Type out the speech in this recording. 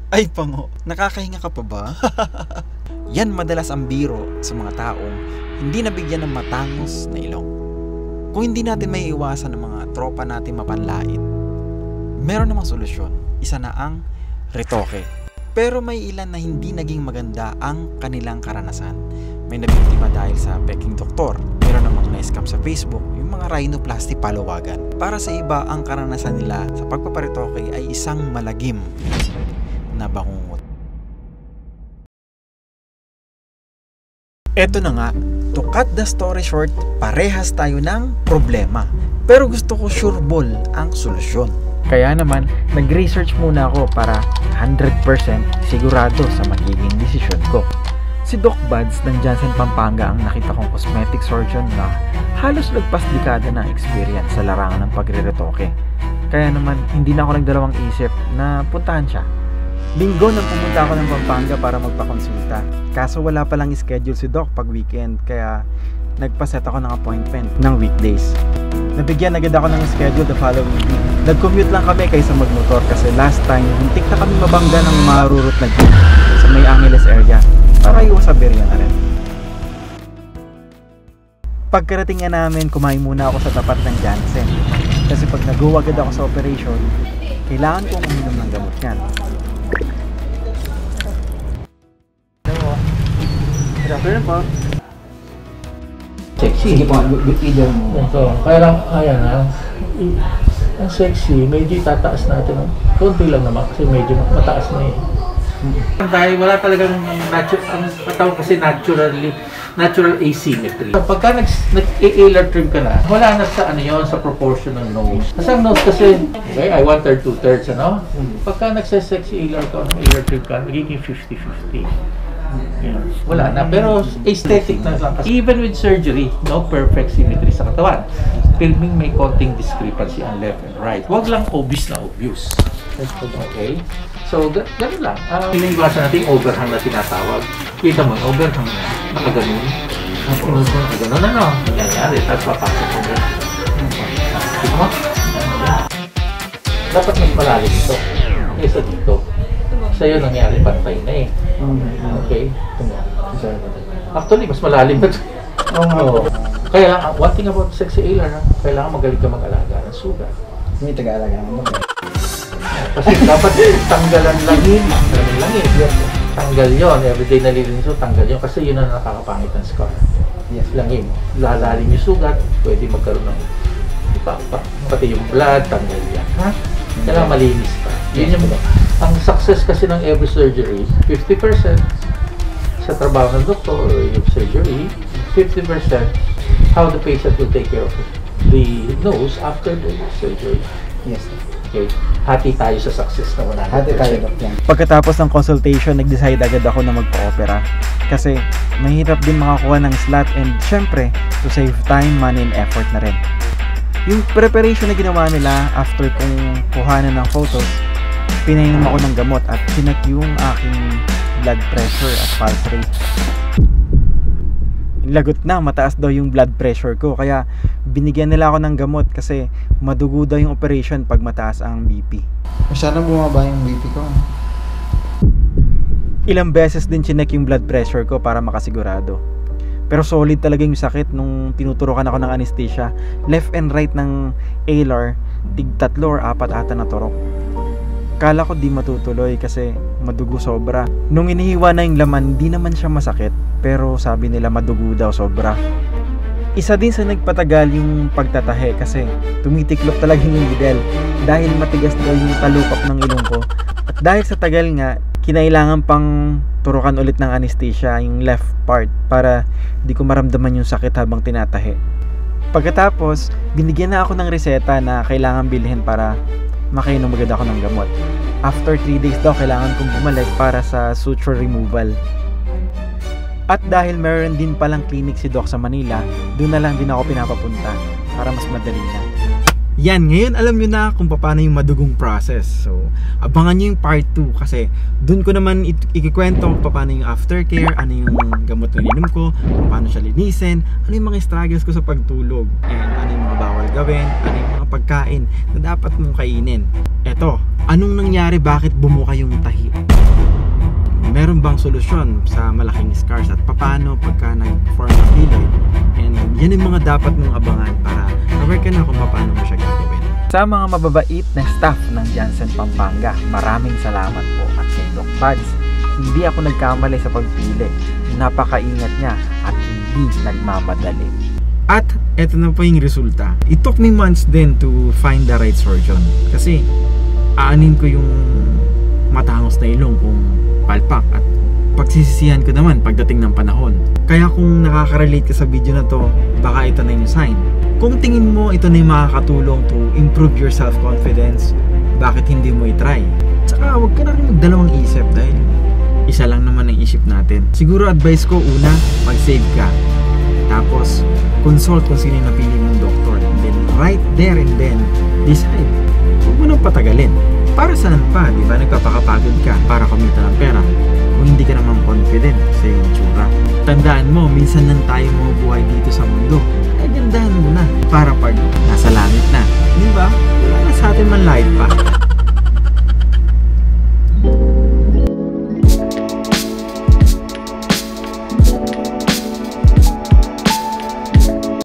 Ay pango, nakakahinga ka pa ba? Yan madalas ang biro sa mga taong hindi nabigyan ng matangos na ilong. Kung hindi natin may iwasan ng mga tropa natin mapanlait, meron namang solusyon. Isa na ang retoke. Pero may ilan na hindi naging maganda ang kanilang karanasan. May nabiktima dahil sa peking doktor. Meron namang na-scam sa Facebook, yung mga rhinoplasty palawagan. Para sa iba, ang karanasan nila sa pagpaparetoke ay isang malagim na bangungot. Eto na nga, to cut the story short, parehas tayo ng problema. Pero gusto ko sure ball ang solusyon. Kaya naman, nag-research muna ako para 100% sigurado sa magiging desisyon ko. Si Doc Buds ng Jansen Pampanga ang nakita kong cosmetic surgeon na halos lagpas dekada ng experience sa larangan ng pagre-retoke. Kaya naman, hindi na ako nagdalawang isip na puntahan siya. Linggo nang pumunta ako ng Pampanga para magpakonsulta. Kaso wala palang schedule si Doc pag weekend, kaya nagpaset ako ng appointment ng weekdays. Nabigyan agad ako ng schedule the following week. Nag-commute lang kami kaysa magmotor kasi last time, hintik na kami mabangga ng marurot na jeep sa May Angeles area para iwas sa berya na rin. Pagkarating nga namin, kumain muna ako sa tapat ng Jansen. Kasi pag nag-go agad ako sa operation, kailangan kong uminom ng gamot yan. Good afternoon po. Sexy. Sige po, video mo. So, kaya lang, ayan ha. Ang sexy, medyo itataas natin. Konti lang naman kasi medyo mataas na eh. Dahil wala talagang natural, ang patawag kasi natural asymmetry. Pagka nag-A-Lar trim ka na, wala na sa ano yun, sa proportion ng nose. Kasi ang nose kasi, okay, I 1/3, 2/3, ano? Pagka nagsa-sexy A-Lar ka, A-Lar trim ka, magiging 50-50. Yeah. Wala na, pero aesthetic na lang kasi. Even with surgery, no perfect symmetry sa katawan. Filming may konting discrepancy on left and right. Huwag lang obvious na obvious. Okay? So, ganun lang. Iniiwasan natin yung overhang na tinatawag. Kita mo, overhang na nakaganon. Nakaganon na, no? Nangyayari, tapos papasok mo na. Kita mo? Dapat mas malalim ito. Kesa dito. Sa'yo nangyari, pantay na eh. Okay? Actually, mas malalim na ito. Kaya lang, one thing about sexy A-Lar, kailangan magaling ka mag-alaga ng sugat. May taga-alaga naman. Kasi dapat tanggalan langin. Tanggal yun. Everyday nalilinis mo, tanggal yun. Kasi yun ang nakakapangit ng scar. Yes. Langin. Lalalim yung sugat, pwede magkaroon ng pati yung blood, tanggal yan. Ha? Kailangan malinis ka. Yun yung ang success kasi ng every surgery, 50% sa trabaho ng doktor or yung surgery, 50% how the patient will take care of the nose after the surgery. Yes. Okay. Hati tayo sa success na 100%. Hati tayo, Doc. Pagkatapos ng consultation, nag-decide agad ako na magpa-opera. Kasi mahirap din makakuha ng slot and syempre, to save time, money, and effort na rin. Yung preparation na ginawa nila after kong kuhanan ng photos, pinainom ako ng gamot at chinek yung aking blood pressure at pulse rate. Lagot na, mataas daw yung blood pressure ko, kaya binigyan nila ako ng gamot kasi madugo daw yung operation pag mataas ang BP. Masyadong bumaba yung BP ko. Ilang beses din chinek yung blood pressure ko para makasigurado. Pero solid talaga yung sakit nung tinuturokan ako ng anesthesia. Left and right ng A-Lar, tig 3 or 4 ata na turok. Kala ko di matutuloy kasi madugo sobra. Nung inihiwa na yung laman, di naman siya masakit. Pero sabi nila madugo daw sobra. Isa din sa nagpatagal yung pagtatahe kasi tumitiklop talaga yung needle. Dahil matigas daw yung talukap ng ilong ko. At dahil sa tagal nga, kinailangan pang turukan ulit ng anesthesia yung left part para di ko maramdaman yung sakit habang tinatahe. Pagkatapos, binigyan na ako ng reseta na kailangan bilhin para makainom agad ako ng gamot. After 3 days daw, kailangan kong bumalik para sa suture removal. At dahil meron din palang clinic si Doc sa Manila, doon na lang din ako pinapapunta para mas madali na. Yan, ngayon alam nyo na kung paano yung madugong process. So, abangan nyo yung part 2 kasi doon ko naman ikikwento kung paano yung aftercare, ano yung gamot na ininom ko, paano siya linisin, ano yung mga struggles ko sa pagtulog, and ano yung mga bawal gawin, ano yung mga pagkain na dapat mong kainin. Eto, anong nangyari, bakit bumuka yung tahi? meron bang solusyon sa malaking scars at paano pagka nag-form ng keloid. And yan yung mga dapat mong abangan para aware ka na kung paano mo siya gagawin. Sa mga mababait na staff ng Janssen Pampanga, maraming salamat po. At kay Doc Pads, hindi ako nagkamali sa pagpili. Napakaingat niya at hindi nagmamadali. At eto na po yung resulta. It took me months then to find the right surgeon. Kasi aanin ko yung matangos na ilong kung palpak at pagsisisihan ko naman pagdating ng panahon. Kaya kung nakaka-relate ka sa video na to, baka ito na yung sign. Kung tingin mo ito na yung makakatulong to improve your self-confidence, bakit hindi mo i-try? Tsaka huwag ka na rin magdalawang isip dahil isa lang naman ang isip natin. Siguro advice ko, una, mag-save ka. Tapos, consult kung sino yung napili mong doktor. And then, right there and then, decide. Huwag mo nang patagalin. Para saan pa, di ba? Nagpapakapagod ka para kumita ng pera kung hindi ka naman confident sa iyong itsura. Tandaan mo, minsan lang tayo mabubuhay dito sa mundo. Kaya gandahan mo na para pag nasa langit na. Di ba? Wala na sa atin man light pa.